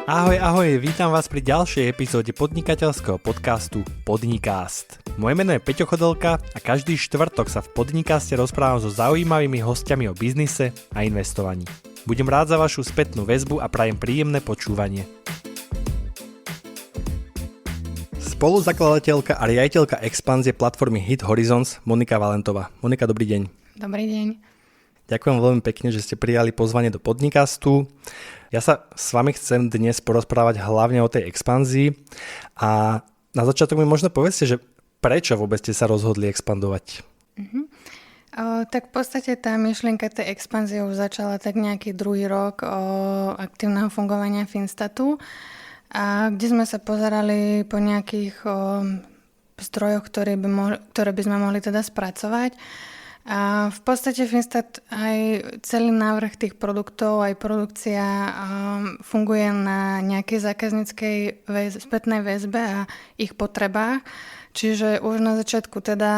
Ahoj, vítam vás pri ďalšej epizóde podnikateľského podcastu Podnikast. Moje meno je Peťo Chodelka a každý štvrtok sa v Podnikaste rozprávam so zaujímavými hostiami o biznise a investovaní. Budem rád za vašu spätnú väzbu a prajem príjemné počúvanie. Spoluzakladateľka a riaditeľka expanzie platformy Hit Horizons Monika Valentová. Monika, dobrý deň. Dobrý deň. Ďakujem veľmi pekne, že ste prijali pozvanie do Podcastu. Ja sa s vami chcem dnes porozprávať hlavne o tej expanzii a na začiatok mi možno povedzte, že prečo vôbec ste sa rozhodli expandovať? Tak v podstate tá myšlienka tej expanzie už začala tak nejaký druhý rok aktívneho fungovania Finstatu, a kde sme sa pozerali po nejakých zdrojoch, ktoré by sme mohli teda spracovať. A v podstate Finstat aj celý návrh tých produktov, aj produkcia funguje na nejakej zákazníckej spätnej väzbe a ich potrebách. Čiže už na začiatku teda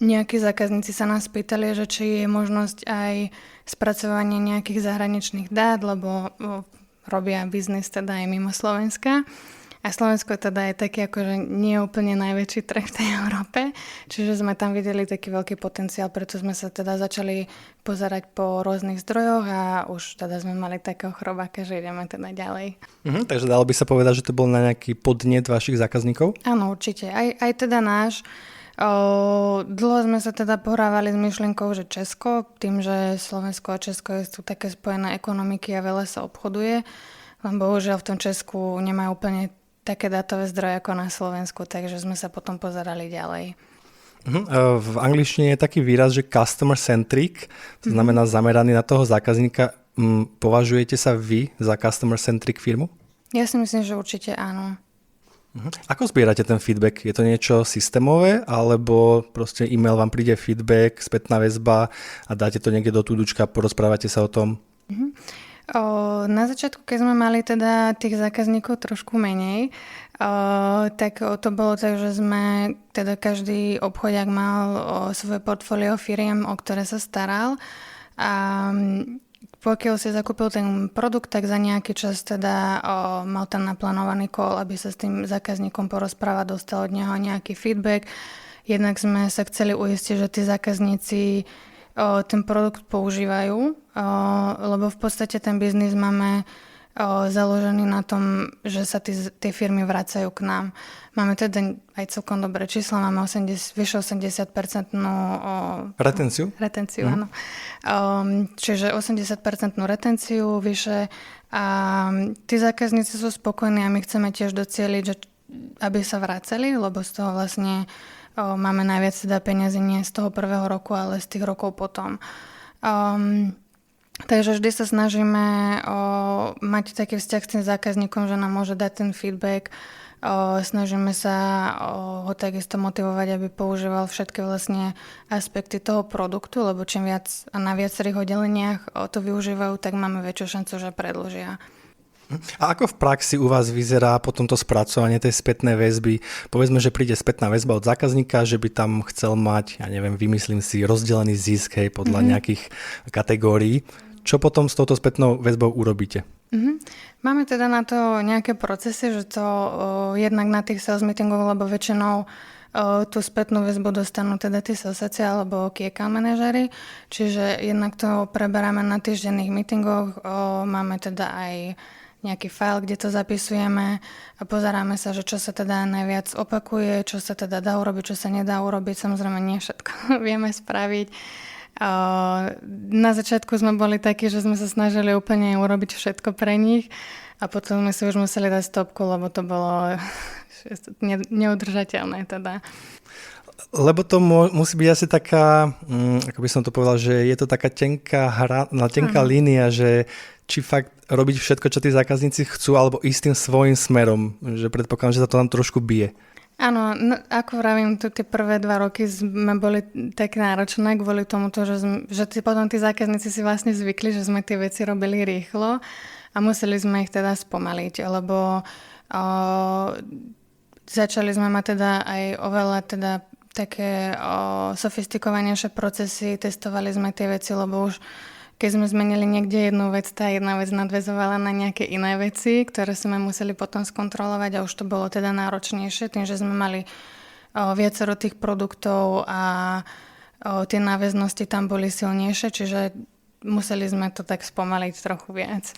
nejakí zákazníci sa nás pýtali, že či je možnosť aj spracovanie nejakých zahraničných dát, lebo robia biznis teda aj mimo Slovenska. A Slovensko teda je taký akože nie úplne najväčší trh v tej Európe, čiže sme tam videli taký veľký potenciál, preto sme sa teda začali pozerať po rôznych zdrojoch a už teda sme mali takého chrobáka, že ideme teda ďalej. Takže dalo by sa povedať, že to bol na nejaký podnet vašich zákazníkov? Áno, určite. Aj teda náš. Dlho sme sa teda pohrávali s myšlienkou, že Česko, tým, že Slovensko a Česko sú také spojené ekonomiky a veľa sa obchoduje, len bohužiaľ v tom Česku nemajú úplne také dátové zdroje ako na Slovensku, takže sme sa potom pozerali ďalej. V angličtine je taký výraz, že customer centric, to znamená zameraný na toho zákazníka. Považujete sa vy za customer centric firmu? Ja si myslím, že určite áno. Ako zbierate ten feedback? Je to niečo systémové, alebo proste e-mail vám príde feedback, spätná väzba a dáte to niekde do túdučka, porozprávate sa o tom? Na začiatku, keď sme mali teda tých zákazníkov trošku menej, tak to bolo tak, že sme, teda každý obchodiak mal svoje portfólio firiem, o ktoré sa staral, a pokiaľ si zakúpil ten produkt, tak za nejaký čas teda mal tam naplánovaný call, aby sa s tým zákazníkom porozprávať, dostal od neho nejaký feedback. Jednak sme sa chceli uistiť, že tí zákazníci ten produkt používajú, lebo v podstate ten biznis máme založený na tom, že sa tie firmy vracajú k nám. Máme teda aj celkom dobré čísla, máme vyše 80% retenciu, áno. Čiže 80% retenciu vyše, a tí zákazníci sú spokojní a my chceme tiež docieliť, že aby sa vraceli, lebo z toho vlastne máme najviac teda peniazy nie z toho prvého roku, ale z tých rokov potom. Takže vždy sa snažíme mať taký vzťah s tým zákazníkom, že nám môže dať ten feedback. Snažíme sa ho takisto motivovať, aby používal všetky vlastne aspekty toho produktu, lebo čím viac a na viacerých oddeleniach to využívajú, tak máme väčšiu šancu, že predĺžia. A ako v praxi u vás vyzerá potom to spracovanie tej spätnej väzby? Povedzme, že príde spätná väzba od zákazníka, že by tam chcel mať, ja neviem, vymyslím si, rozdelený zisk podľa nejakých kategórií. Čo potom s touto spätnou väzbou urobíte? Máme teda na to nejaké procesy, že to jednak na tých sales meetingoch, lebo väčšinou tú spätnú väzbu dostanú teda tí salesci alebo key account manažery, čiže jednak to preberáme na týždenných meetingoch, máme teda aj nejaký file, kde to zapisujeme a pozeráme sa, že čo sa teda najviac opakuje, čo sa teda dá urobiť, čo sa nedá urobiť. Samozrejme, nie všetko vieme spraviť. Na začiatku sme boli takí, že sme sa snažili úplne urobiť všetko pre nich a potom sme si už museli dať stopku, lebo to bolo neudržateľné teda. Lebo to musí byť asi taká, ako by som to povedal, že je to taká tenká línia, že či fakt robiť všetko, čo tí zákazníci chcú, alebo ísť tým svojím smerom, že predpokladám, že sa to tam trošku bije. Áno, no, ako vravím, tie prvé 2 roky sme boli tak náročné kvôli tomuto, že potom tí zákazníci si vlastne zvykli, že sme tie veci robili rýchlo a museli sme ich teda spomaliť, lebo začali sme mať teda aj oveľa teda také sofistikovanejšie procesy, testovali sme tie veci, lebo už keď sme zmenili niekde jednu vec, tá jedna vec nadväzovala na nejaké iné veci, ktoré sme museli potom skontrolovať a už to bolo teda náročnejšie, tým, že sme mali viacero tých produktov a tie náväznosti tam boli silnejšie, čiže museli sme to tak spomaliť trochu viac.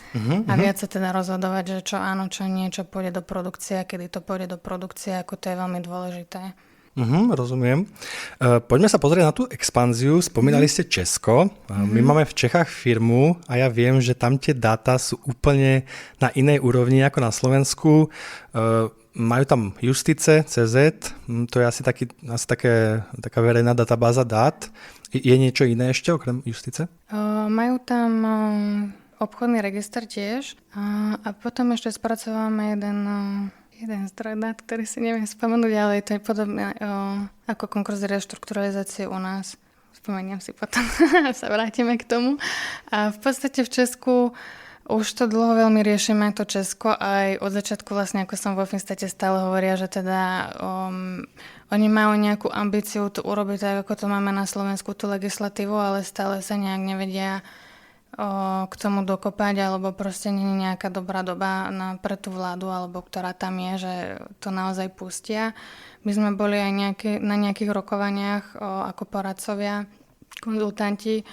A viac sa teda rozhodovať, že čo áno, čo nie, čo pôjde do produkcie a kedy to pôjde do produkcie, ako to je veľmi dôležité. Rozumiem. Poďme sa pozrieť na tú expanziu. Spomínali ste Česko. My máme v Čechách firmu a ja viem, že tam tie dáta sú úplne na inej úrovni ako na Slovensku. Majú tam Justice, CZ, to je asi taká verejná databáza dát. Je niečo iné ešte okrem Justice? Majú tam obchodný register tiež a potom ešte spracovávame jeden zdroj dát, ktorý si neviem spomenúť, ale to je podobné ako konkurs reštrukturalizácie u nás. Spomeniem si potom, sa vrátime k tomu. A v podstate v Česku už to dlho veľmi riešime, to Česko, aj od začiatku vlastne, ako som vo Finstate stále hovoria, že teda oni majú nejakú ambíciu to urobiť tak, ako to máme na Slovensku, tú legislatívu, ale stále sa nejak nevedia k tomu dokopať, alebo proste nie je nejaká dobrá doba pre tú vládu, alebo ktorá tam je, že to naozaj pustia. My sme boli aj na nejakých rokovaniach ako poradcovia, konzultanti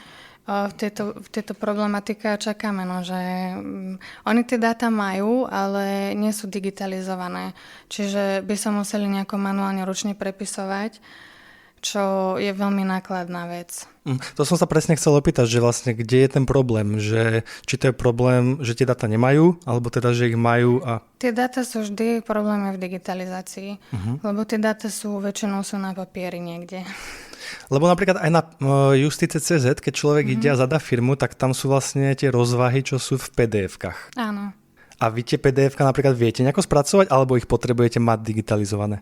v tejto problematike a čakáme, že oni tie dáta majú, ale nie sú digitalizované. Čiže by sa museli nejako manuálne ručne prepisovať, čo je veľmi nákladná vec. To som sa presne chcel opýtať, že vlastne kde je ten problém, že či to je problém, že tie dáta nemajú, alebo teda, že ich majú a... Tie dáta sú vždy problémy v digitalizácii, lebo tie dáta väčšinou sú na papieri niekde. Lebo napríklad aj na Justice.cz, keď človek ide a zadá firmu, tak tam sú vlastne tie rozvahy, čo sú v PDF-kách. Áno. A vy tie PDF-ka napríklad viete nejako spracovať, alebo ich potrebujete mať digitalizované?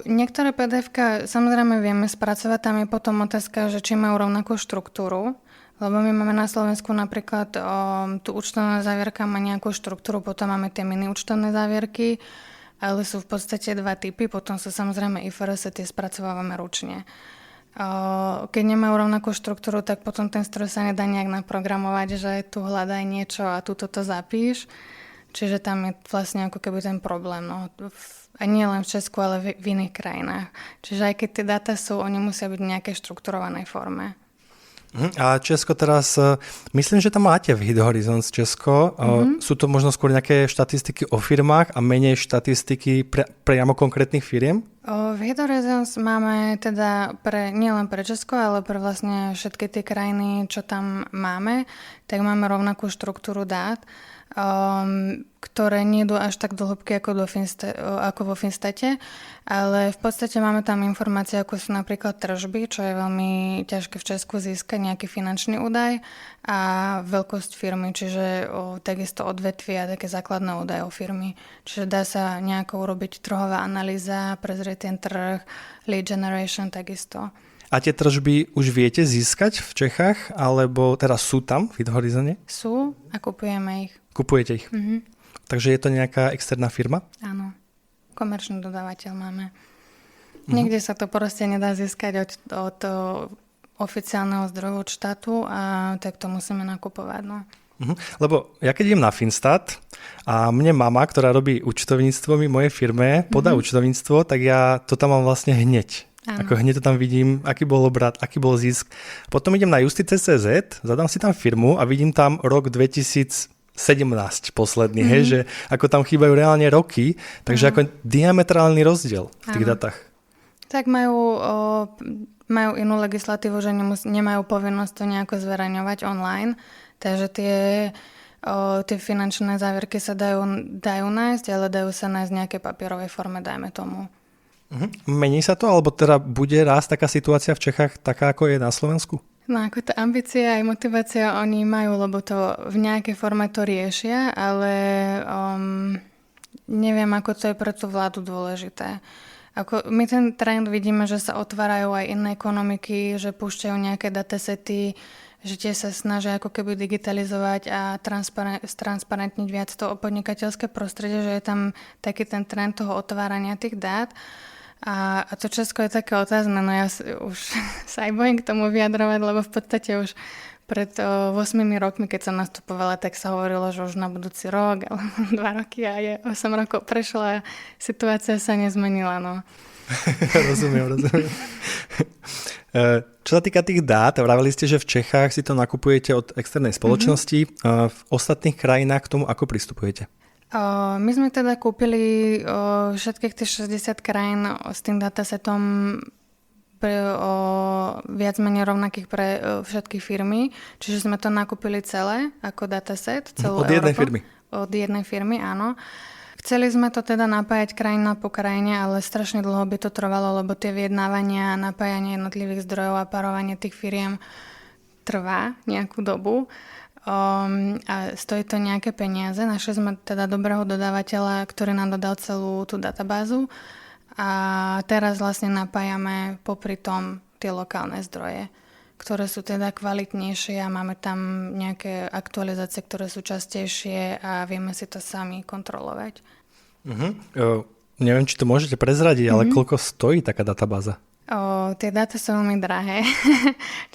Niektoré PDF-ka samozrejme vieme spracovať, tam je potom otázka, že či majú rovnakú štruktúru, lebo my máme na Slovensku napríklad tú účtovná závierka má nejakú štruktúru, potom máme tie mini účtovné závierky, ale sú v podstate dva typy, potom sú samozrejme IFRS, tie spracovávame ručne. Keď nemajú rovnakú štruktúru, tak potom ten stroj sa nedá nejak naprogramovať, že tu hľadaj niečo a tu toto zapíš. Čiže tam je vlastne ako keby ten problém. A nie len v Česku, ale v iných krajinách. Čiže aj keď tie dáta sú, oni musia byť v nejakej štrukturovanej forme. A Česko teraz, myslím, že tam máte v Hit Horizons Česko. Sú to možno skôr nejaké štatistiky o firmách a menej štatistiky priamo konkrétnych firiem? V Hit Horizons máme teda nielen pre Česko, ale pre vlastne všetky tie krajiny, čo tam máme, tak máme rovnakú štruktúru dát, ktoré nie idú až tak do hĺbky ako vo Finstate, ale v podstate máme tam informácie, ako sú napríklad tržby, čo je veľmi ťažké v Česku získať nejaký finančný údaj a veľkosť firmy, čiže takisto odvetvia, také základné údaje o firmy. Čiže dá sa nejako urobiť trhová analýza, prezrieť ten trh, lead generation takisto. A tie tržby už viete získať v Čechách, alebo teraz sú tam v Hit Horizone? Sú a kupujeme ich. Kupujete ich? Takže je to nejaká externá firma? Áno. Komerčný dodávateľ máme. Niekde sa to proste nedá získať od oficiálneho zdroju od štátu a tak to musíme nakupovať. Lebo ja keď idem na Finstat a mne mama, ktorá robí účtovníctvo mi mojej firme, podá účtovníctvo, tak ja to tam mám vlastne hneď. Áno. Ako hneď to tam vidím, aký bol obrat, aký bol zisk. Potom idem na Justice.cz, zadám si tam firmu a vidím tam rok 2017 posledný, že ako tam chýbajú reálne roky, takže ako diametrálny rozdiel v tých datách. Tak majú inú legislatívu, že nemajú povinnosť to nejako zverejňovať online, takže tie finančné závierky sa dajú nájsť, ale dajú sa nájsť v nejakej papierovej forme, dajme tomu. Mení sa to, alebo teda bude rásť taká situácia v Čechách taká, ako je na Slovensku? No ako tá ambícia aj motivácia oni majú, lebo to v nejakej forme to riešia, ale neviem, ako to je pre tú vládu dôležité. My ten trend vidíme, že sa otvárajú aj iné ekonomiky, že púšťajú nejaké datasety, že tie sa snažia ako keby digitalizovať a transparentniť viac to podnikateľské prostredie, že je tam taký ten trend toho otvárania tých dát. A to Česko je také otázne, no ja už sa aj bojím k tomu vyjadrovať, lebo v podstate už Pred 8 rokmi, keď som nastupovala, tak sa hovorilo, že už na budúci rok, alebo 2 roky a je 8 rokov prešlo a situácia sa nezmenila. No. Rozumiem. Čo sa týka tých dát, vraveli ste, že v Čechách si to nakupujete od externej spoločnosti. V ostatných krajinách k tomu ako pristupujete? My sme teda kúpili všetkých tých 60 krajín s tým datasetom viac menej rovnakých pre všetky firmy. Čiže sme to nakúpili celé ako dataset. Celú od jednej Európu. firmy? Od jednej firmy, áno. Chceli sme to teda napájať krajina po krajine, ale strašne dlho by to trvalo, lebo tie vyjednávania, napájanie jednotlivých zdrojov a parovanie tých firiem trvá nejakú dobu. A stojí to nejaké peniaze. Našli sme teda dobrého dodávateľa, ktorý nám dodal celú tú databázu a teraz vlastne napájame popri tom tie lokálne zdroje, ktoré sú teda kvalitnejšie a máme tam nejaké aktualizácie, ktoré sú častejšie a vieme si to sami kontrolovať. Neviem, či to môžete prezradiť, ale koľko stojí taká databáza? Tie dáta sú veľmi drahé,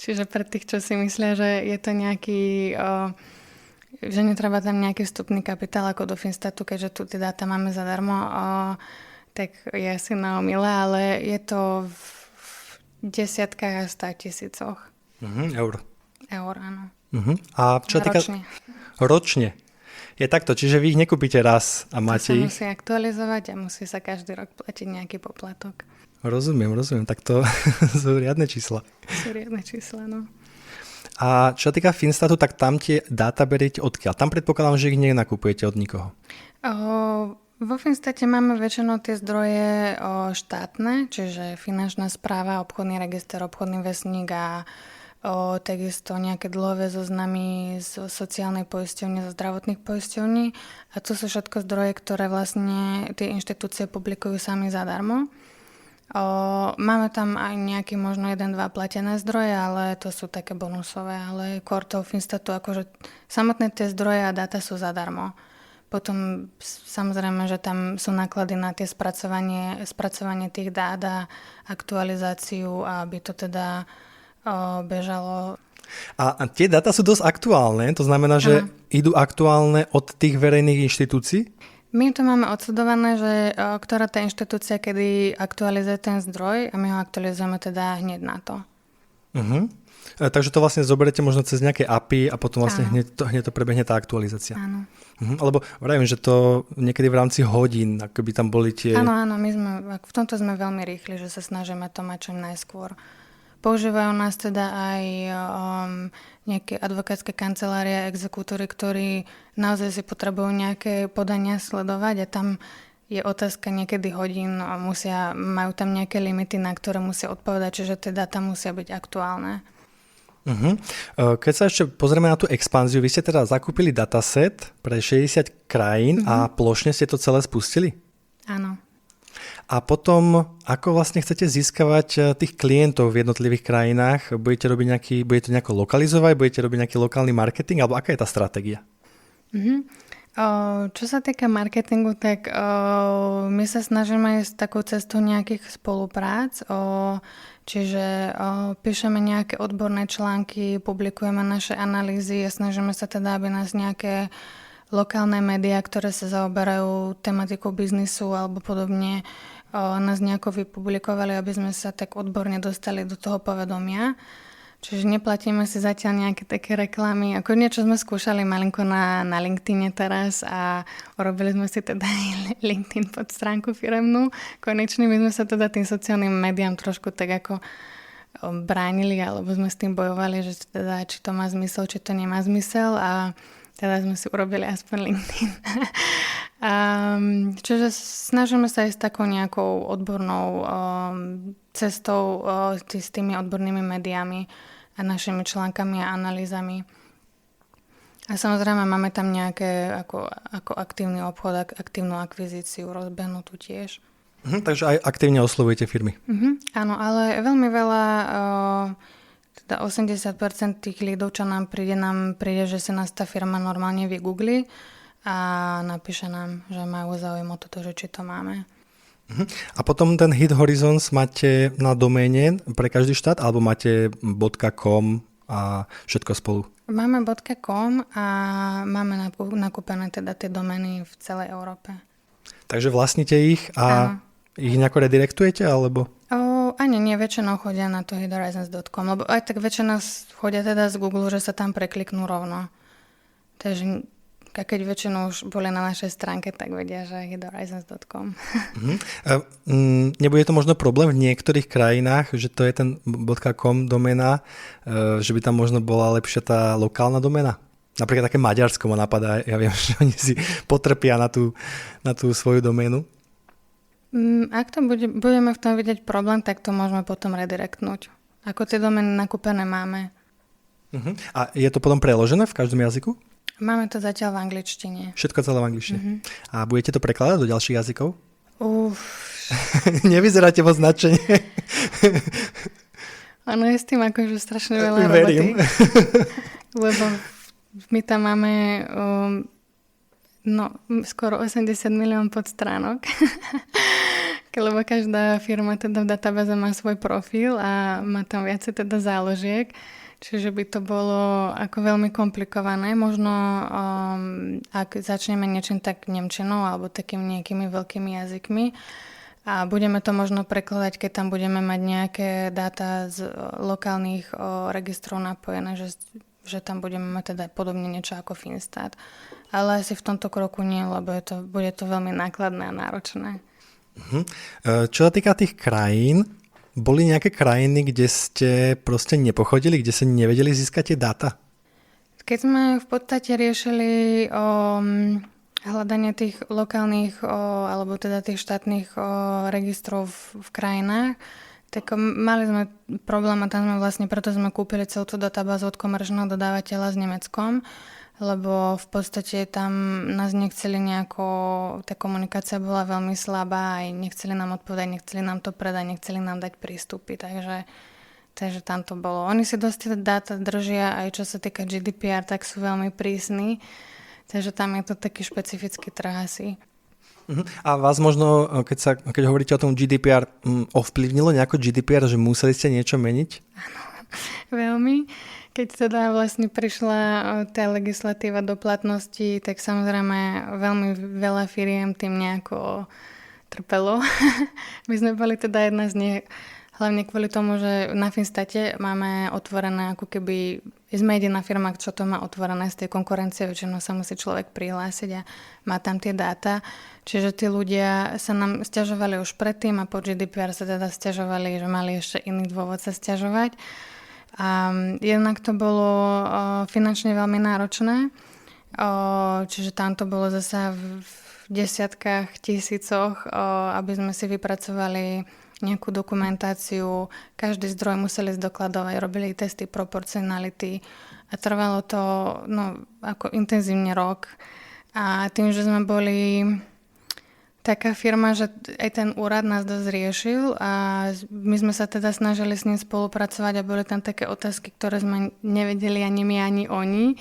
čiže pre tých, čo si myslia, že je to nejaký, že netreba tam nejaký vstupný kapitál ako do Finstatu, keďže tu tie dáta máme zadarmo, tak je asi na omyle, ale je to v desiatkách a 100 000. Eur. Eur, áno. A čo týka... Ročne. Je takto, čiže vy ich nekúpite raz a máte ich? To sa musí aktualizovať a musí sa každý rok platiť nejaký poplatok. Rozumiem. Tak to sú riadne čísla. No. A čo týka Finstatu, tak tam tie dáta beriete odkiaľ? Tam predpokladám, že ich nenakupujete od nikoho. Vo Finstate máme väčšinou tie zdroje štátne, čiže finančná správa, obchodný register, obchodný vestník a takisto nejaké dlhové zoznamy z sociálnej poisťovne, zo zdravotných poisťovní. A to sú všetko zdroje, ktoré vlastne tie inštitúcie publikujú sami zadarmo. Máme tam aj nejaký možno 1-2 platené zdroje, ale to sú také bonusové, ale core toho Finstatu, akože samotné tie zdroje a dáta sú zadarmo. Potom samozrejme, že tam sú náklady na tie spracovanie tých dát a aktualizáciu, aby to teda bežalo. A tie dáta sú dosť aktuálne, to znamená, že idú aktuálne od tých verejných inštitúcií? My to máme odsledované, že ktorá tá inštitúcia kedy aktualizuje ten zdroj a my ho aktualizujeme teda hneď na to. Takže to vlastne zoberete možno cez nejaké API a potom vlastne hneď to prebehne tá aktualizácia. Áno. Alebo vravím, že to niekedy v rámci hodín, ako by tam boli tie... Áno, v tomto sme veľmi rýchli, že sa snažíme to mať čo najskôr. Používajú nás teda aj nejaké advokátske kancelárie a exekútory, ktorí naozaj si potrebujú nejaké podania sledovať a tam je otázka niekedy hodín a majú tam nejaké limity, na ktoré musia odpovedať, čiže tie dáta musia byť aktuálne. Keď sa ešte pozrieme na tú expanziu, vy ste teda zakúpili dataset pre 60 krajín a plošne ste to celé spustili? Áno. A potom, ako vlastne chcete získavať tých klientov v jednotlivých krajinách? Budete to nejako lokalizovať? Budete robiť nejaký lokálny marketing? Alebo aká je tá stratégia? Čo sa týka marketingu, tak my sa snažíme ísť takou cestou nejakých spoluprác. Čiže píšeme nejaké odborné články, publikujeme naše analýzy a snažíme sa teda, aby nás nejaké lokálne médiá, ktoré sa zaoberajú tematikou biznisu alebo podobne, nás nejako vypublikovali, aby sme sa tak odborne dostali do toho povedomia. Čiže neplatíme si zatiaľ nejaké také reklamy. Ako niečo sme skúšali malinko na LinkedIne teraz a urobili sme si teda aj LinkedIn pod stránku firemnú. Konečne my sme sa teda tým sociálnym médiám trošku tak ako bránili, alebo sme s tým bojovali, že teda, či to má zmysel, či to nemá zmysel a teda sme si urobili aspoň LinkedIn. Čiže snažíme sa ísť takou nejakou odbornou cestou s tými odbornými médiami a našimi článkami a analýzami. A samozrejme máme tam nejaké ako aktívny obchod, aktívnu akvizíciu rozbehnutú tiež. Takže aj aktívne oslovujete firmy. Áno, ale veľmi veľa... Teda 80% tých lídov, čo nám príde, že si nás tá firma normálne vygoogli a napíše nám, že majú záujem o toto, že či to máme. A potom ten Hit Horizons máte na doméne pre každý štát, alebo máte .com a všetko spolu? Máme .com a máme nakúpené teda tie domény v celej Európe. Takže vlastníte ich a ich nejako redirektujete, alebo? Ani nie, väčšinou chodia na to hidhorizons.com, lebo aj tak väčšina chodia teda z Google, že sa tam prekliknú rovno. Takže keď väčšinou už boli na našej stránke, tak vedia, že hidhorizons.com. Nebude to možno problém v niektorých krajinách, že to je ten .com doména, že by tam možno bola lepšia tá lokálna doména? Napríklad také Maďarsko ma napadá, ja viem, že oni si potrpia na tú svoju doménu. Ak to budeme v tom vidieť problém, tak to môžeme potom redirektnúť. Ako tie domény nakúpené máme. A je to potom preložené v každom jazyku? Máme to zatiaľ v angličtine. Všetko celé v angličtine. A budete to prekladať do ďalších jazykov? Nevyzeráte moc nadšenie. Ono je s tým akože strašne veľa roboty. Lebo my tam máme skoro 80 milión podstránok. Lebo každá firma teda v databáze má svoj profil a má tam viacej teda záložiek. Čiže by to bolo ako veľmi komplikované. Možno ak začneme niečím tak nemčinou alebo takými nejakými veľkými jazykmi a budeme to možno prekladať, keď tam budeme mať nejaké dáta z lokálnych registrov napojené, že tam budeme mať teda podobne niečo ako Finstat. Ale asi v tomto kroku nie, lebo bude to veľmi nákladné a náročné. Čo sa týka tých krajín, boli nejaké krajiny, kde ste proste nepochodili, kde ste nevedeli získať tie dáta? Keď sme v podstate riešili hľadanie tých lokálnych alebo teda tých štátnych registrov v krajinách, tak mali sme problém a tam sme vlastne, preto sme kúpili celú tú databázu od komerčného dodávateľa s Nemeckom, lebo v podstate tam nás nechceli nejako, tá komunikácia bola veľmi slabá, aj nechceli nám odpovedať, nechceli nám to predať, nechceli nám dať prístupy, takže tam to bolo. Oni si dosť dáta držia, aj čo sa týka GDPR, tak sú veľmi prísni, takže tam je to taký špecifický trh asi. A vás možno, keď hovoríte o tom GDPR, ovplyvnilo nejako GDPR, že museli ste niečo meniť? Áno, veľmi. Keď teda vlastne prišla tá legislatíva do platnosti, tak samozrejme veľmi veľa firiem tým nejako trpelo. My sme boli teda jedna z nich, hlavne kvôli tomu, že na Finstate máme otvorené, ako keby sme jediná firma, čo to má otvorené z tej konkurencie, väčšinou sa musí človek prihlásiť a má tam tie dáta. Čiže tí ľudia sa nám sťažovali už predtým a po GDPR sa teda sťažovali, že mali ešte iný dôvod sa sťažovať. A jednak to bolo finančne veľmi náročné, čiže tam to bolo zasa v desiatkách tisícoch, aby sme si vypracovali nejakú dokumentáciu, každý zdroj museli zdokladovať, robili testy proporcionality a trvalo to ako intenzívne rok. A tým, že sme boli taká firma, že aj ten úrad nás dosť riešil a my sme sa teda snažili s ním spolupracovať a boli tam také otázky, ktoré sme nevedeli ani my, ani oni.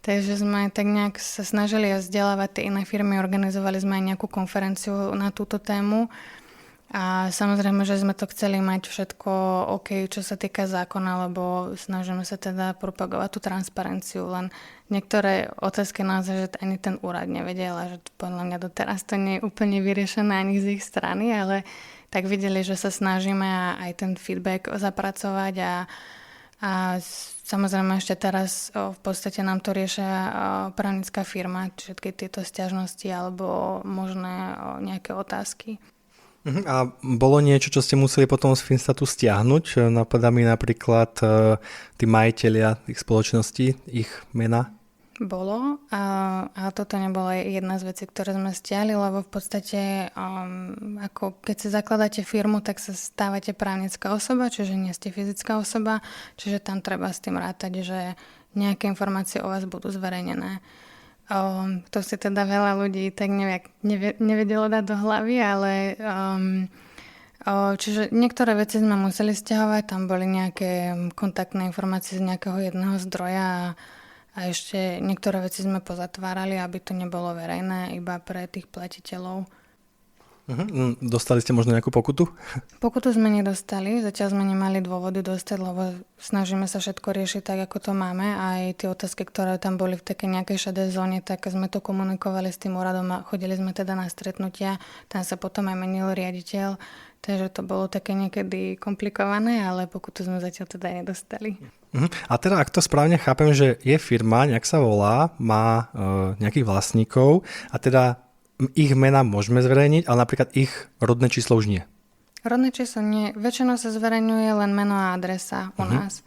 Takže sme tak nejak sa snažili vzdelávať tie iné firmy, organizovali sme aj nejakú konferenciu na túto tému. A samozrejme, že sme to chceli mať všetko OK, čo sa týka zákona, lebo snažíme sa teda propagovať tú transparenciu, len niektoré otázky naozaj, že ani ten úrad nevedel a že podľa mňa doteraz to nie je úplne vyriešené ani z ich strany, ale tak videli, že sa snažíme a aj ten feedback zapracovať a samozrejme ešte teraz v podstate nám to riešia právnická firma, všetky tieto sťažnosti alebo možné nejaké otázky. A bolo niečo, čo ste museli potom z Finstatu stiahnuť? Napadá mi napríklad tí majitelia tých spoločností, ich mená? Bolo a toto nebola jedna z vecí, ktoré sme stiahli, lebo v podstate ako keď si zakladáte firmu, tak sa stávate právnická osoba, čiže nie ste fyzická osoba, čiže tam treba s tým rátať, že nejaké informácie o vás budú zverejnené. To si teda veľa ľudí tak nevedelo dať do hlavy, ale čiže niektoré veci sme museli stiahovať, tam boli nejaké kontaktné informácie z nejakého jedného zdroja a ešte niektoré veci sme pozatvárali, aby to nebolo verejné iba pre tých platiteľov. Dostali ste možno nejakú pokutu? Pokutu sme nedostali, zatiaľ sme nemali dôvody dostať, lebo snažíme sa všetko riešiť tak, ako to máme. Aj tie otázky, ktoré tam boli v takej nejakej šedej zóne, tak sme to komunikovali s tým úradom a chodili sme teda na stretnutia. Tam sa potom aj menil riaditeľ, takže to bolo také niekedy komplikované, ale pokutu sme zatiaľ teda nedostali. A teda, ak to správne chápem, že je firma, nejak sa volá, má nejakých vlastníkov a teda ich mená môžeme zverejniť, ale napríklad ich rodné číslo už nie. Rodné číslo nie. Väčšinou sa zverejňuje len meno a adresa u nás.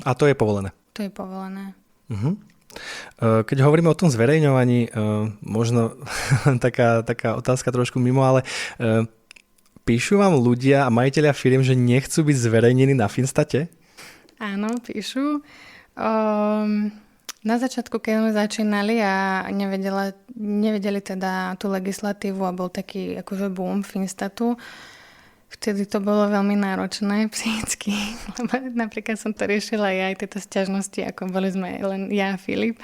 A to je povolené? To je povolené. Keď hovoríme o tom zverejňovaní, možno taká otázka trošku mimo, ale píšu vám ľudia a majiteľia firiem, že nechcú byť zverejnení na Finstate? Áno, píšu. Na začiatku, keď sme začínali a nevedeli teda tú legislatívu a bol taký akože boom Finstatu, vtedy to bolo veľmi náročné psychicky, lebo napríklad som to riešila aj tieto sťažnosti, ako boli sme len ja a Filip.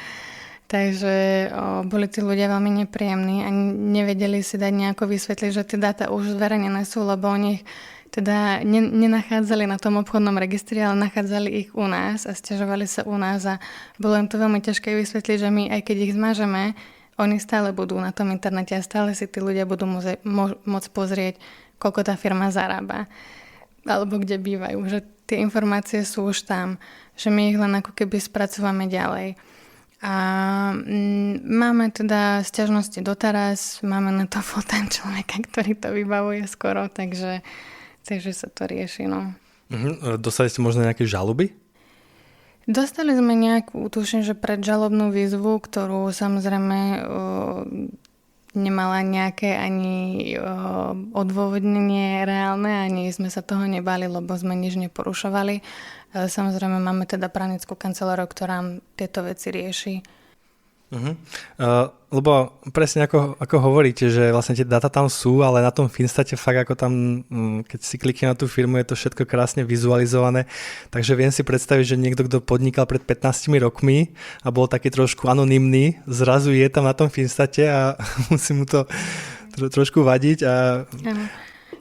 Takže boli tí ľudia veľmi nepríjemní a nevedeli si dať nejako vysvetliť, že tie dáta už zverejnené sú, lebo oni ich teda nenachádzali na tom obchodnom registri, ale nachádzali ich u nás a sťažovali sa u nás a bolo im to veľmi ťažké vysvetliť, že my, aj keď ich zmažeme, oni stále budú na tom internete a stále si tí ľudia budú môcť pozrieť, koľko tá firma zarába alebo kde bývajú, že tie informácie sú už tam, že my ich len ako keby spracúvame ďalej. A máme teda sťažnosti doteraz, máme na to full-time človeka, ktorý to vybavuje skoro, takže sa to rieši, no. Dostali ste možno nejaké žaloby? Dostali sme nejakú, tuším, že predžalobnú výzvu, ktorú samozrejme nemala nejaké ani odôvodnenie reálne, ani sme sa toho nebali, lebo sme nič neporušovali. Samozrejme máme teda právnickú kanceláriu, ktorá tieto veci rieši. Lebo presne ako hovoríte, že vlastne tie dáta tam sú, ale na tom Finstate fakt ako tam, keď si klikne na tú firmu, je to všetko krásne vizualizované, takže viem si predstaviť, že niekto, kto podnikal pred 15 rokmi a bol taký trošku anonymný, zrazu je tam na tom Finstate a musí mu to trošku vadiť. Áno.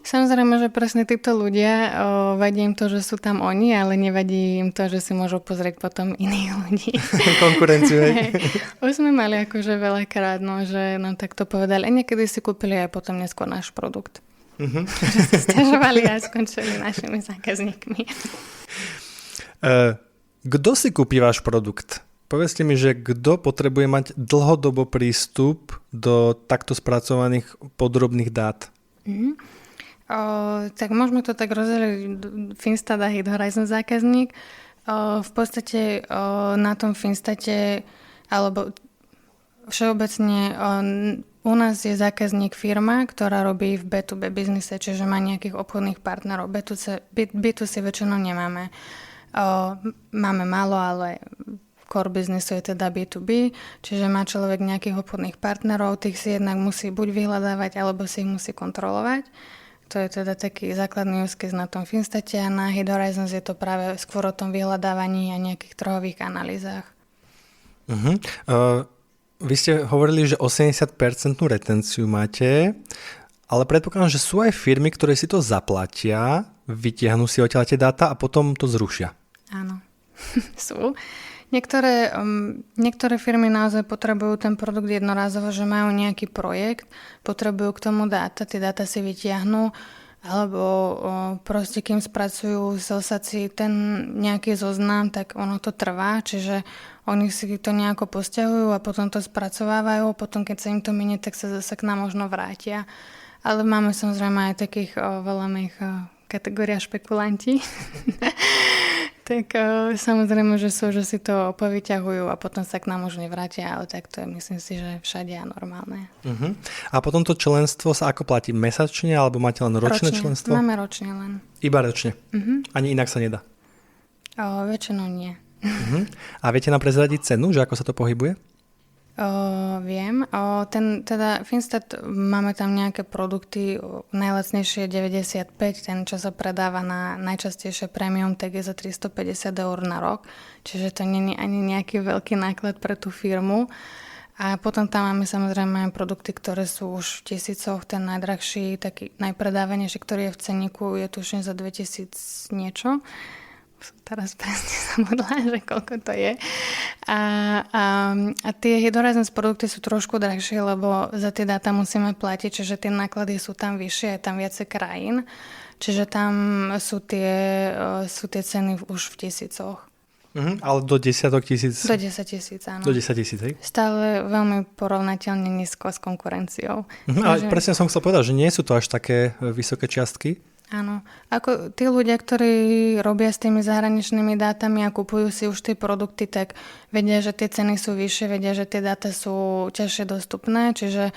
Samozrejme, že presne títo ľudia, vadí im to, že sú tam oni, ale nevadí im to, že si môžu pozrieť potom iných ľudí. Konkurenciu, hej. Už sme mali akože veľakrát, no, že nám takto povedali. A niekedy si kúpili aj potom neskôr náš produkt. Že sa sťažovali a skončili našimi zákazníkmi. Kto si kúpi váš produkt? Povedzte mi, že kto potrebuje mať dlhodobo prístup do takto spracovaných podrobných dát? Tak môžeme to tak rozdeliť Finstat a Hit Horizon zákazník. V podstate na tom Finstate alebo všeobecne u nás je zákazník firma, ktorá robí v B2B biznise, čiže má nejakých obchodných partnerov. B2C väčšinou nemáme. Máme málo, ale core biznisu je teda B2B, čiže má človek nejakých obchodných partnerov, tých si jednak musí buď vyhľadávať, alebo si ich musí kontrolovať. To je teda taký základný use case na tom Finstate a na Hit Horizons je to práve skôr o tom vyhľadávaní a nejakých trhových analýzach. Vy ste hovorili, že 80% retenciu máte, ale predpokladám, že sú aj firmy, ktoré si to zaplatia, vytiahnu si odtiaľ tie dáta a potom to zrušia. Áno, sú. Niektoré firmy naozaj potrebujú ten produkt jednorázovo, že majú nejaký projekt, potrebujú k tomu dáta, tie dáta si vytiahnu, alebo proste kým spracujú salsaci ten nejaký zoznam, tak ono to trvá, čiže oni si to nejako posťahujú a potom to spracovávajú, potom keď sa im to minie, tak sa zase k nám možno vrátia. Ale máme samozrejme aj takých voláme ich kategória špekulanti. Tak samozrejme, že sú, že si to povyťahujú a potom sa k nám už nevrátia, ale tak to je, myslím si, že všade je normálne. A potom to členstvo sa ako platí? Mesačne alebo máte len ročné členstvo? Máme ročne len. Iba ročne? Ani inak sa nedá? Väčšinou nie. A viete nám prezradiť cenu, že ako sa to pohybuje? Viem. Teda Finstat, máme tam nejaké produkty, najlacnejšie je 95, ten, čo sa predáva na najčastejšie premium, tak je za 350 eur na rok, čiže to nie je ani nejaký veľký náklad pre tú firmu. A potom tam máme samozrejme produkty, ktoré sú už v tisícoch. Ten najdrahší, taký najpredávanejší, ktorý je v ceníku, je tuším za 2000 niečo. Teraz presne zabudla, že koľko to je. A tie hydrorazens produkty sú trošku drahšie, lebo za tie dáta musíme platiť, čiže tie náklady sú tam vyššie, je tam viacej krajín. Čiže tam sú tie ceny už v tisícoch. Ale do desiatok tisíc? Do 10 000, áno. Do 10 000, hej? Stále veľmi porovnateľne nízko s konkurenciou. Ale presne som chcel povedať, že nie sú to až také vysoké čiastky. Áno. Ako tí ľudia, ktorí robia s tými zahraničnými dátami a kupujú si už tie produkty, tak vedia, že tie ceny sú vyššie, vedia, že tie dáta sú ťažšie dostupné, čiže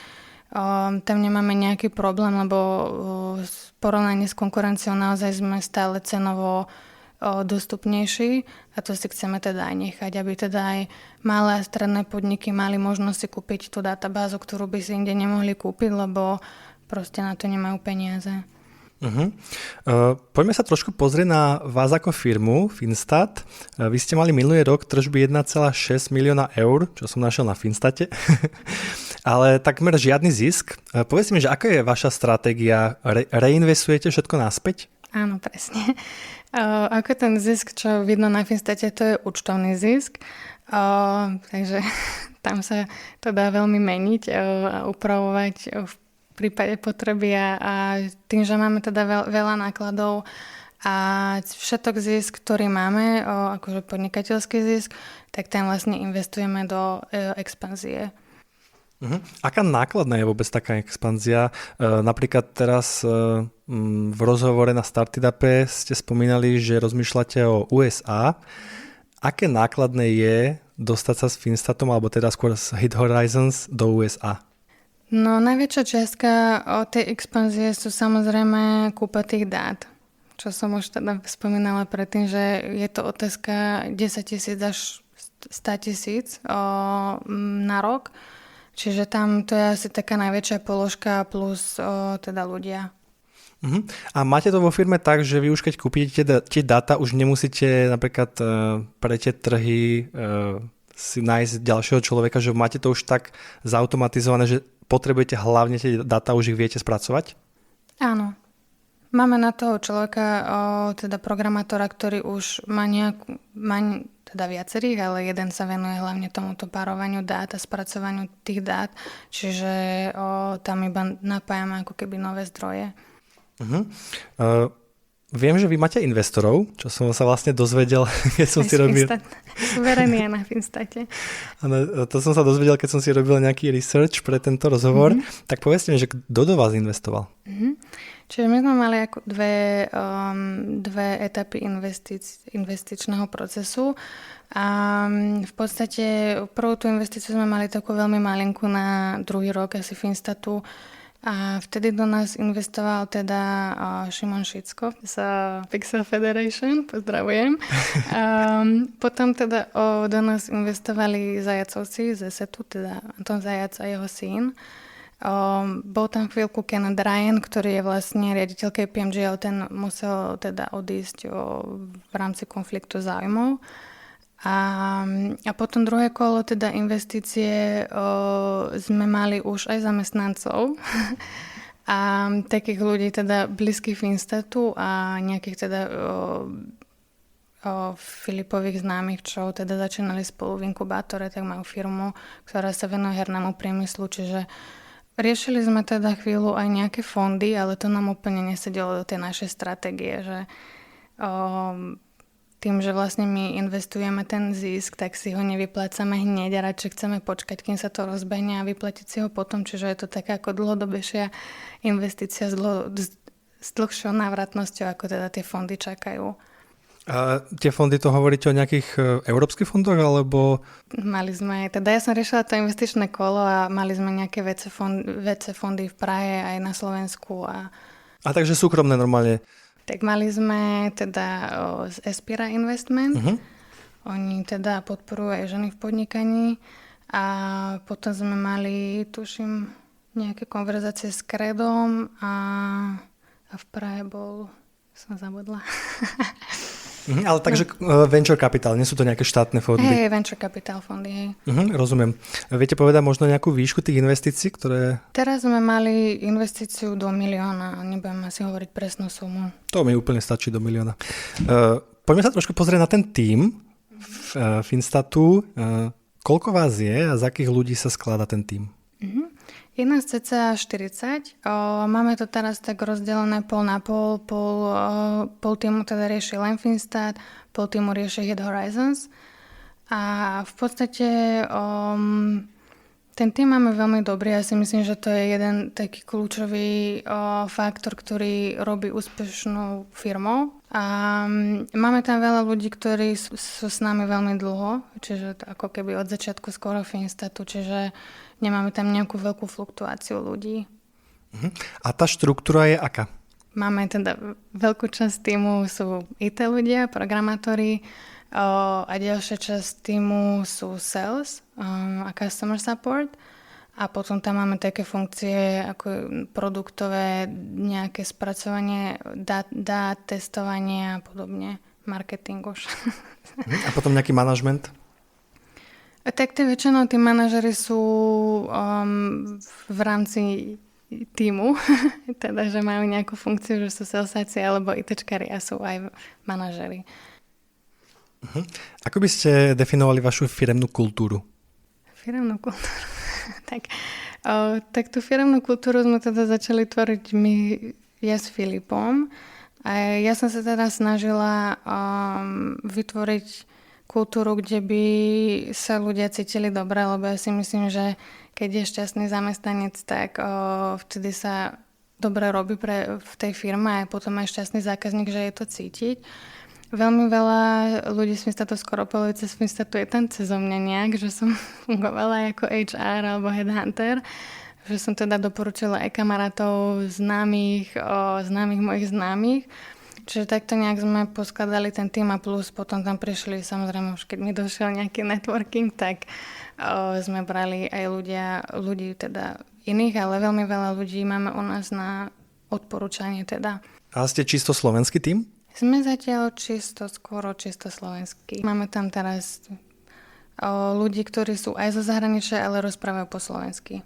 tam nemáme nejaký problém, lebo v porovnaní s konkurenciou naozaj sme stále cenovo dostupnejší a to si chceme teda aj nechať, aby teda aj malé a stredné podniky mali možnosť si kúpiť tú databázu, ktorú by si inde nemohli kúpiť, lebo proste na to nemajú peniaze. Poďme sa trošku pozrieť na vás ako firmu Finstat. Vy ste mali minulý rok tržby 1,6 milióna eur, čo som našiel na Finstate, ale takmer žiadny zisk. Povedzte mi, že aká je vaša stratégia? Reinvestujete všetko naspäť? Áno, presne. Ako ten zisk, čo vidno na Finstate, to je účtovný zisk. Takže tam sa to dá veľmi meniť a upravovať v prípade potreby a tým, že máme teda veľa nákladov a všetok zisk, ktorý máme, akože podnikateľský zisk, tak ten vlastne investujeme do expanzie. Aká nákladná je vôbec taká expanzia? Napríklad teraz v rozhovore na Startupe ste spomínali, že rozmýšľate o USA. Aké nákladné je dostať sa s Finstatom, alebo teda skôr z Hydrorazens do USA? No, najväčšia čiastka o tej expanzie sú samozrejme kúpa tých dát, čo som už teda spomínala predtým, že je to otázka 10 000 až 100 000 na rok. Čiže tam to je asi taká najväčšia položka plus teda ľudia. A máte to vo firme tak, že vy už keď kúpite tie dáta, už nemusíte napríklad pre tie trhy si nájsť ďalšieho človeka, že máte to už tak zautomatizované, že potrebujete hlavne tie dáta, už ich viete spracovať? Áno. Máme na toho človeka, teda programátora, ktorý už má teda viacerých, ale jeden sa venuje hlavne tomuto párovaniu dát a spracovaniu tých dát, čiže tam iba napájame ako keby nové zdroje. Viem, že vy máte investorov, čo som sa vlastne dozvedel, keď som si robil... Suverený je na Finstate. Ano, to som sa dozvedel, keď som si robil nejaký research pre tento rozhovor. Tak povedzte mi, že kto do vás investoval? Čiže my sme mali ako dve etapy investičného procesu a v podstate prvú tú investíciu sme mali takú veľmi malinkú na druhý rok asi Finstatu a vtedy do nás investoval teda Šimon Šicko z Pixel Federation, pozdravujem. Potom teda do nás investovali Zajacovci z ESETu, teda Anton Zajac a jeho syn. Bol tam chvíľku Kenneth Ryan, ktorý je vlastne riaditeľ KPMG, ale ten musel teda odísť v rámci konfliktu záujmov. A potom druhé kolo teda investície sme mali už aj zamestnancov a takých ľudí teda blízkych Finstatu a nejakých teda Filipových známych, čo teda začínali spolu v inkubátore, tak majú firmu, ktorá sa venuje hernému priemyslu, čiže riešili sme teda chvíľu aj nejaké fondy, ale to nám úplne nesedelo do tej našej stratégie, že tým, že vlastne my investujeme ten zisk, tak si ho nevyplácame hneď a radšej chceme počkať, kým sa to rozbehne a vyplatiť si ho potom, čiže je to taká ako dlhodobejšia investícia s dlhšou návratnosťou, ako teda tie fondy čakajú. A tie fondy, to hovoríte o nejakých európskych fondoch, alebo... Mali sme, teda ja som riešila to investičné kolo a mali sme nejaké VC fondy v Prahe aj na Slovensku. A takže súkromné normálne? Tak mali sme teda z Espira Investment. Oni teda podporujú aj ženy v podnikaní. A potom sme mali, tuším, nejaké konverzácie s Kredom a v Prahe bol, som zabudla. Ale takže venture capital, nie sú to nejaké štátne fondy? Hej, venture capital fondy, hej. Rozumiem. Viete povedať možno nejakú výšku tých investícií, ktoré... Teraz sme mali investíciu do 1 milióna, nebudem asi hovoriť presnú sumu. To mi úplne stačí do 1 milióna. Poďme sa trošku pozrieť na ten tím Finstatu. Koľko vás je a z akých ľudí sa skladá ten tím? Je nás cca 40. Máme to teraz tak rozdelené pol na pol. Pol týmu teda rieši len Finstat, pol týmu rieši Hit Horizons. A v podstate ten tým máme veľmi dobrý. Ja si myslím, že to je jeden taký kľúčový faktor, ktorý robí úspešnú firmou. A máme tam veľa ľudí, ktorí sú s nami veľmi dlho, čiže ako keby od začiatku skoro Finstatu, čiže nemáme tam nejakú veľkú fluktuáciu ľudí. A tá štruktúra je aká? Máme teda veľkú časť týmu sú IT ľudia, programátori a ďalšia časť týmu sú sales a customer support. A potom tam máme také funkcie ako produktové, nejaké spracovanie dát, testovanie a podobne, marketing už. A potom nejaký manažment? Tak väčšinou tí manažery sú v rámci týmu, teda že majú nejakú funkciu, že sú salesáci alebo ITčkári a sú aj manažery. Ako by ste definovali vašu firemnú kultúru? Firemnú kultúru? Tak tú firemnú kultúru sme teda začali tvoriť ja s Filipom. A ja som sa teda snažila vytvoriť kultúru, kde by sa ľudia cítili dobre, lebo ja si myslím, že keď je šťastný zamestnanec, tak vtedy sa dobre robí v tej firme a potom aj šťastný zákazník, že je to cítiť. Veľmi veľa ľudí z Finstatu, skoro polovica z Finstatu je tam cezo mňa nejak, že som fungovala ako HR alebo headhunter, že som teda doporučila aj kamarátov, známych mojich známych. Čiže takto nejak sme poskladali ten tým a plus potom tam prišli, samozrejme už keď mi došiel nejaký networking, tak sme brali aj ľudí teda iných, ale veľmi veľa ľudí máme u nás na odporúčanie teda. A ste čisto slovenský tým? Sme zatiaľ skoro čisto slovenský. Máme tam teraz ľudí, ktorí sú aj zo zahraničia, ale rozprávajú po slovensky.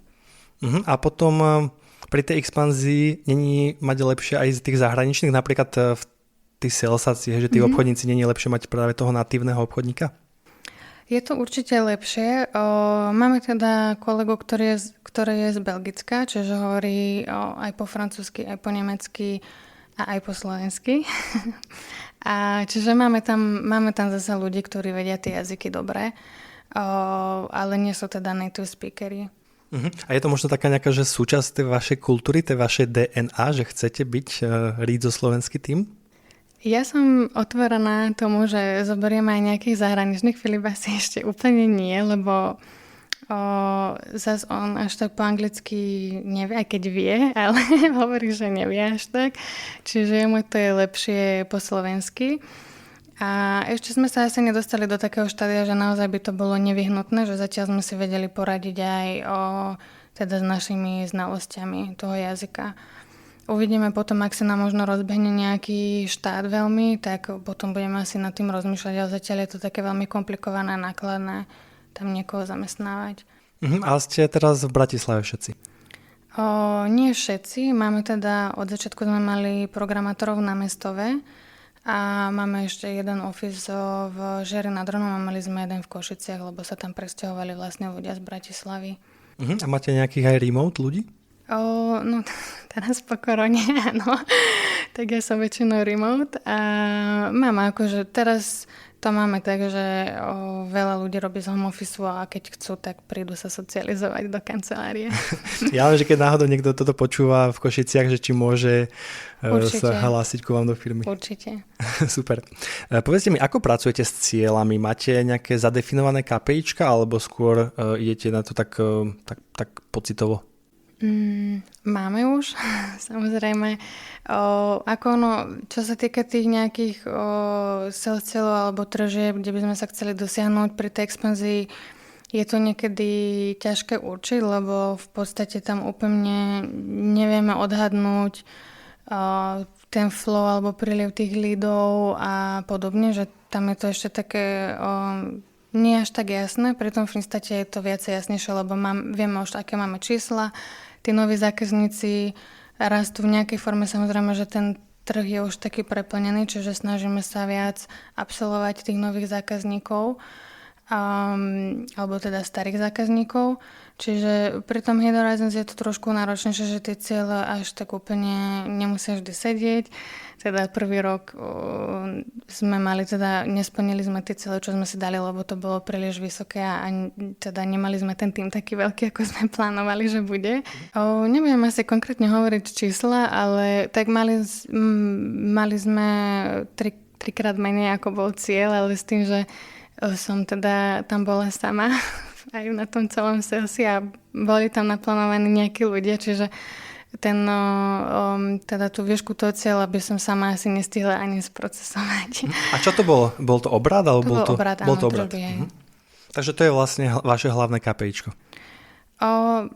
A potom pri tej expanzii není mať lepšie aj z tých zahraničných, napríklad v tých salesácích, že tí obchodníci není lepšie mať práve toho natívneho obchodníka? Je to určite lepšie. Máme teda kolegu, ktorý je z Belgicka, čiže hovorí aj po francúzsky, aj po nemecky, a aj po slovensky. A čiže máme tam zase ľudí, ktorí vedia tie jazyky dobre, ale nie sú teda native speakery. A je to možno taká nejaká, že súčasť tej vašej kultúry, tej vašej DNA, že chcete byť rídzo slovenský tým? Ja som otvorená tomu, že zoberieme aj nejakých zahraničných. Filip asi ešte úplne nie, lebo zas on až tak po anglicky nevie, aj keď vie, ale hovorí, že nevie až tak. Čiže mu to je lepšie po slovensky. A ešte sme sa asi nedostali do takého štádia, že naozaj by to bolo nevyhnutné, že zatiaľ sme si vedeli poradiť aj teda s našimi znalosťami toho jazyka. Uvidíme potom, ak sa nám možno rozbehne nejaký štát veľmi, tak potom budeme asi nad tým rozmýšľať, ale zatiaľ je to také veľmi komplikované a nákladné tam niekoho zamestnávať. A ste teraz v Bratislave všetci? Nie všetci. Máme teda, od začiatku sme mali programátorov na Mestove a máme ešte jeden office v Žeri nad Hronom a mali sme jeden v Košiciach, lebo sa tam presťahovali vlastne ľudia z Bratislavy. A máte nejakých aj remote ľudí? No teraz po korone, áno. Tak ja som väčšinou remote a mám akože teraz to máme tak, že veľa ľudí robí z home office a keď chcú, tak prídu sa socializovať do kancelárie. Ja viem, že keď náhodou niekto toto počúva v Košiciach, že či môže sa hlásiť ku vám do firmy. Určite. Super. Povedzte mi, ako pracujete s cieľami? Máte nejaké zadefinované KPIčka alebo skôr idete na to tak pocitovo? Máme už, samozrejme. Čo sa týka tých nejakých sales cieľov alebo tržieb, kde by sme sa chceli dosiahnuť pri tej expanzii, je to niekedy ťažké určiť, lebo v podstate tam úplne nevieme odhadnúť, ten flow alebo príliv tých lídov a podobne, že tam je to ešte také nie až tak jasné, pri tom v Finstate je to viacej jasnejšie, lebo vieme už, aké máme čísla, tí noví zákazníci rastú v nejakej forme, samozrejme, že ten trh je už taký preplnený, čiže snažíme sa viac absolvovať tých nových zákazníkov, alebo teda starých zákazníkov. Čiže pri tom Hit Horizons je to trošku náročnejšie, že tie cieľe až tak úplne nemusia vždy sedieť. Teda prvý rok nesplnili sme tie cieľe, čo sme si dali, lebo to bolo príliš vysoké a teda nemali sme ten tým taký veľký, ako sme plánovali, že bude. Neviem asi konkrétne hovoriť čísla, ale tak mali sme trikrát menej, ako bol cieľ, ale s tým, že som teda tam bola sama aj na tom celom salesi a boli tam naplánovaní nejakí ľudia, čiže teda tú výšku toho cieľa by som sama asi nestihla ani sprocesovať. A čo to bolo? Bol to obrad? Alebo to bol obrad, bol to obrad. Takže to je vlastne vaše hlavné KPIčko.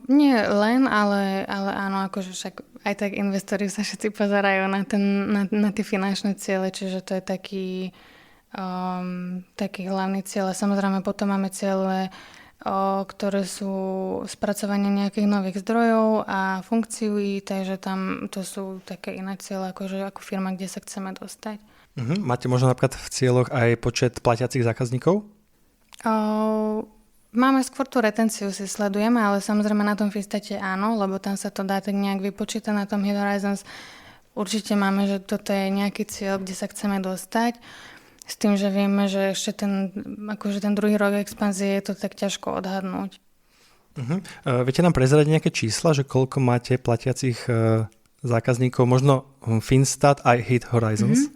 Nie len, ale áno, akože však aj tak investori sa všetci pozerajú na tie finančné ciele, čiže to je taký hlavný cieľ. Samozrejme potom máme ciele, ktoré sú spracovanie nejakých nových zdrojov a funkcií, takže tam to sú také iné ciele, akože ako firma, kde sa chceme dostať. Máte možno napríklad v cieľoch aj počet platiacich zákazníkov? Máme skôr tú retenciu si sledujeme, ale samozrejme na tom Finstate áno, lebo tam sa to dá tak nejak vypočítať na tom Hit Horizons. Určite máme, že toto je nejaký cieľ, kde sa chceme dostať. S tým, že vieme, že ešte ten druhý rok expanzie je to tak ťažko odhadnúť. Viete nám prezradiť nejaké čísla, že koľko máte platiacich zákazníkov, možno Finstat aj Hit Horizons?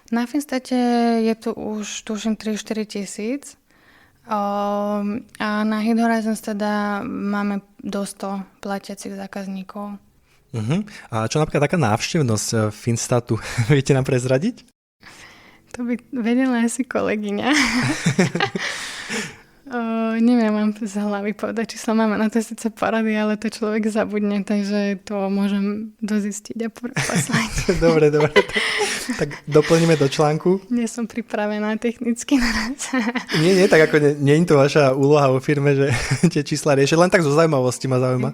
Na Finstate je tu už tuším 3-4 tisíc a na Hit Horizons teda máme do 100 platiacich zákazníkov. A čo napríklad taká návštevnosť Finstatu? Viete nám prezradiť? To by vedela asi kolegyňa. Neviem vám z hlavy povedať, či sa máme na to síce porady, ale to človek zabudne, takže to môžem dozistiť a poslať. Dobre. Tak doplníme do článku. Nie som pripravená technicky naraz. Nie, tak ako nie je to vaša úloha vo firme, že tie čísla riešiť, len tak zo zaujímavosti ma zaujíma.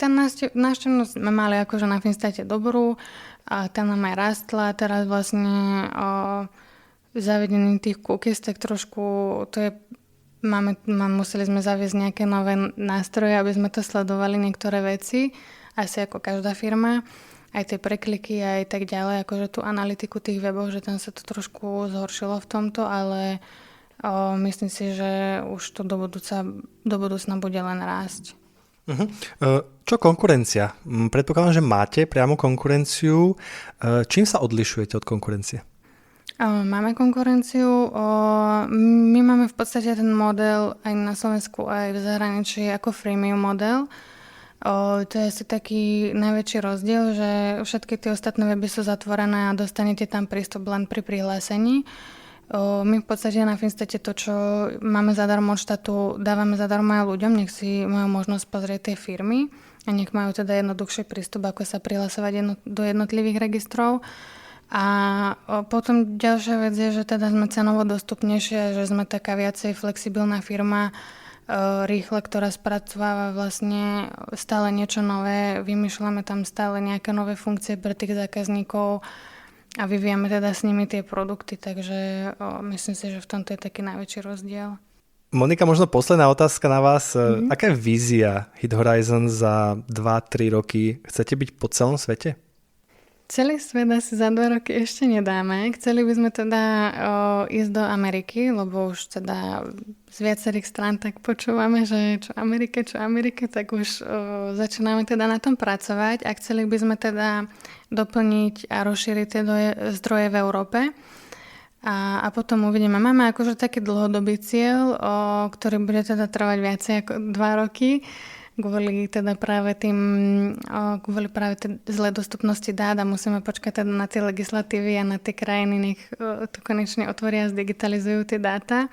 Ten návštevnosť sme mali akože na Finstate dobrú a tam nám aj rastla, teraz vlastne zavedení tých cookies, tak trošku museli sme zaviesť nejaké nové nástroje, aby sme to sledovali niektoré veci, asi ako každá firma, aj tie prekliky, aj tak ďalej, akože tú analytiku tých webov, že tam sa to trošku zhoršilo v tomto, ale myslím si, že už to do budúcna bude len rásť. Čo konkurencia? Predpokladám, že máte priamo konkurenciu. Čím sa odlišujete od konkurencie? Máme konkurenciu. My máme v podstate ten model aj na Slovensku, aj v zahraničí ako freemium model. To je asi taký najväčší rozdiel, že všetky tie ostatné weby sú zatvorené a dostanete tam prístup len pri prihlásení. My v podstate na Finstate to, čo máme zadarmo od štátu, dávame zadarmo aj ľuďom, nech si majú možnosť pozrieť tie firmy a nech majú teda jednoduchší prístup, ako sa prihlasovať do jednotlivých registrov. A potom ďalšia vec je, že teda sme cenovo dostupnejšie, že sme taká viacej flexibilná firma, rýchle, ktorá spracováva vlastne stále niečo nové, vymýšľame tam stále nejaké nové funkcie pre tých zákazníkov a vyvíjame teda s nimi tie produkty, takže myslím si, že v tomto je taký najväčší rozdiel. Monika, možno posledná otázka na vás. Aká je vízia Hit Horizon za 2-3 roky? Chcete byť po celom svete? Celý svet asi za 2 roky ešte nedáme. Chceli by sme teda ísť do Ameriky, lebo už teda z viacerých strán tak počúvame, že čo Amerike, tak už začíname teda na tom pracovať a chceli by sme teda doplniť a rozšíriť tie zdroje v Európe. A potom uvidíme. Máme akože taký dlhodobý cieľ, ktorý bude teda trvať viacej ako 2 roky. Kvôli práve tej zlej dostupnosti dát a musíme počkať teda na tie legislatívy a na tie krajiny, nech to konečne otvoria a zdigitalizujú tie dáta.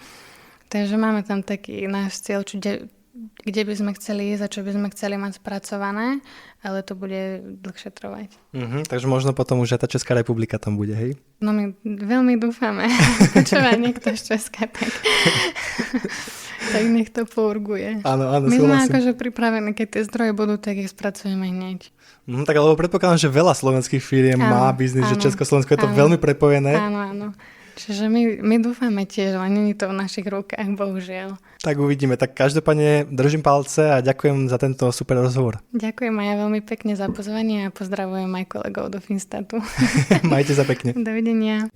Takže máme tam taký náš cieľ, kde by sme chceli ísť a čo by sme chceli mať spracované, ale to bude dlhšie trvať. Takže možno potom už aj tá Česká republika tam bude, hej? No my veľmi dúfame. Počúva niekto z Česka, tak nech to pourguje. Áno, my sme súhlasím. akože pripravení, keď tie zdroje budú, tak ich spracujeme hneď. Tak lebo predpokladám, že veľa slovenských firiem má biznis, že Československo je to veľmi prepojené. Áno. Čiže my dúfame tiež, ale nie je to v našich rukách, bohužiaľ. Tak uvidíme. Tak každopádne držím palce a ďakujem za tento super rozhovor. Ďakujem aj ja veľmi pekne za pozvanie a pozdravujem aj kolegov do Finstatu. Majte sa pekne. Dovidenia.